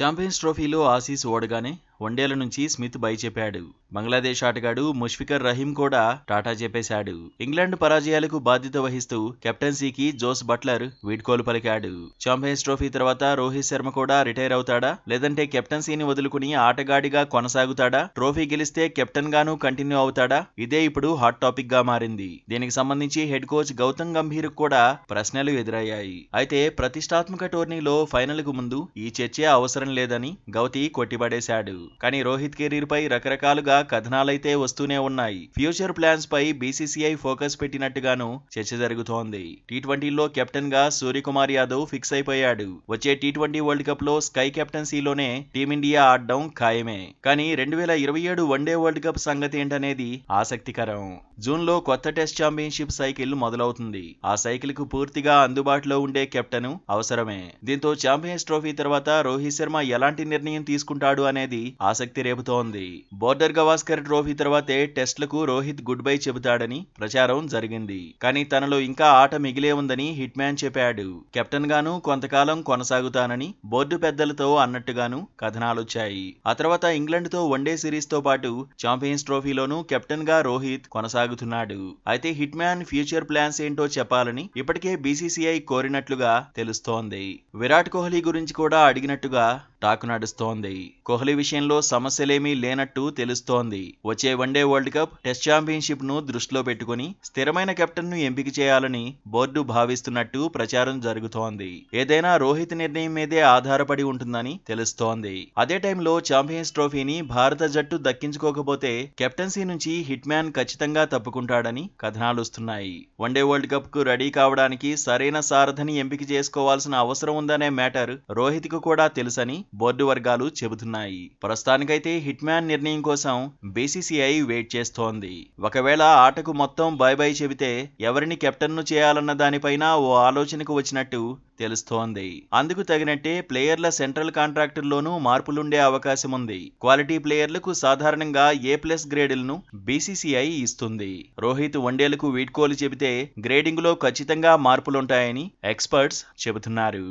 Champions ట్రోఫీలో Aussies ఓడగానే వన్డేల నుంచి స్మిత్ బై చెప్పాడు. బంగ్లాదేశ్ ఆటగాడు ముష్ఫికర్ రహీం కూడా టాటా చెప్పేశాడు. ఇంగ్లాండ్ పరాజయాలకు బాధ్యత వహిస్తూ కెప్టెన్సీకి జోస్ బట్లర్ వీడ్కోలు పలికాడు. ఛాంపియన్స్ ట్రోఫీ తర్వాత రోహిత్ శర్మ కూడా రిటైర్ అవుతాడా, లేదంటే కెప్టెన్సీని వదులుకుని ఆటగాడిగా కొనసాగుతాడా, ట్రోఫీ గెలిస్తే కెప్టెన్ గాను కంటిన్యూ అవుతాడా? ఇదే ఇప్పుడు హాట్ టాపిక్ గా మారింది. దీనికి సంబంధించి హెడ్ కోచ్ గౌతమ్ గంభీర్ కూడా ప్రశ్నలు ఎదురయ్యాయి. అయితే ప్రతిష్టాత్మక టోర్నీలో ఫైనల్ కు ముందు ఈ చర్చే అవసరం లేదని గౌతీ కొట్టిపడేశాడు. కానీ రోహిత్ కెరీర్ పై రకరకాలుగా కథనాలైతే వస్తూనే ఉన్నాయి. ఫ్యూచర్ ప్లాన్స్ పై బీసీసీఐ ఫోకస్ పెట్టినట్టుగాను చర్చ జరుగుతోంది. టీ20లో కెప్టెన్ గా సూర్యకుమార్ యాదవ్ ఫిక్స్ అయిపోయాడు. వచ్చే టీ20 వరల్డ్ కప్ లో స్కై కెప్టెన్సీలోనే టీమిండియా ఆడడం ఖాయమే. కానీ 2027 వన్డే వరల్డ్ కప్ సంగతి ఏంటనేది ఆసక్తికరం. జూన్ లో కొత్త టెస్ట్ ఛాంపియన్షిప్ సైకిల్ మొదలవుతుంది. ఆ సైకిల్ కు పూర్తిగా అందుబాటులో ఉండే కెప్టెన్ అవసరమే. దీంతో ఛాంపియన్స్ ట్రోఫీ తర్వాత రోహిత్ శర్మ ఎలాంటి నిర్ణయం తీసుకుంటాడు అనేది ఆసక్తి రేపుతోంది. బోర్డర్ గవాస్కర్ ట్రోఫీ తర్వాతే టెస్ట్లకు రోహిత్ గుడ్ బై చెబుతాడని ప్రచారం జరిగింది. కానీ తనలో ఇంకా ఆట మిగిలే ఉందని హిట్ మ్యాన్ చెప్పాడు. కెప్టెన్ గాను కొంతకాలం కొనసాగుతానని బోర్డు పెద్దలతో అన్నట్టుగాను కథనాలొచ్చాయి. ఆ తర్వాత ఇంగ్లాండ్ తో వన్డే సిరీస్ తో పాటు ఛాంపియన్స్ ట్రోఫీలోనూ కెప్టెన్ గా రోహిత్ కొనసాగుతున్నాడు. అయితే హిట్ మ్యాన్ ఫ్యూచర్ ప్లాన్స్ ఏంటో చెప్పాలని ఇప్పటికే బీసీసీఐ కోరినట్లుగా తెలుస్తోంది. విరాట్ కోహ్లీ గురించి కూడా అడిగినట్టుగా టాక్ నడుస్తోంది. కోహ్లీ విషయంలో సమస్యలేమీ లేనట్టు తెలుస్తోంది. వచ్చే one day world cup test championship ను దృష్టిలో పెట్టుకుని స్థిరమైన కెప్టెన్ ను ఎంపిక చేయాలని బోర్డు భావిస్తున్నట్టు ప్రచారం జరుగుతోంది. ఏదైనా రోహిత్ నిర్ణయం మీదే ఆధారపడి ఉంటుందని తెలుస్తోంది. అదే టైంలో ఛాంపియన్స్ ట్రోఫీని భారత జట్టు దక్కించుకోకపోతే కెప్టెన్సీ నుంచి హిట్ మ్యాన్ ఖచ్చితంగా తప్పుకుంటాడని కథనాలుస్తున్నాయి. వన్డే వరల్డ్ కప్ కు రెడీ కావడానికి సరైన సారథిని ఎంపిక చేసుకోవాల్సిన అవసరం ఉందనే మ్యాటర్ రోహిత్ కు కూడా తెలుసని బోర్డు వర్గాలు చెబుతున్నాయి. ప్రస్తుతానికైతే హిట్ మ్యాన్ నిర్ణయం కోసం బీసీసీఐ వెయిట్ చేస్తోంది. ఒకవేళ ఆటకు మొత్తం బై బై చెబితే ఎవరిని కెప్టెన్ ను చేయాలన్న దానిపైన ఓ ఆలోచనకు వచ్చినట్టు తెలుస్తోంది. అందుకు తగినట్టే ప్లేయర్ల సెంట్రల్ కాంట్రాక్టుల్లోనూ మార్పులుండే అవకాశం ఉంది. క్వాలిటీ ప్లేయర్లకు సాధారణంగా A+ గ్రేడులను బీసీసీఐ ఇస్తుంది. రోహిత్ వన్డేలకు వీడ్కోలు చెబితే గ్రేడింగ్ లో ఖచ్చితంగా మార్పులుంటాయని ఎక్స్పర్ట్స్ చెబుతున్నారు.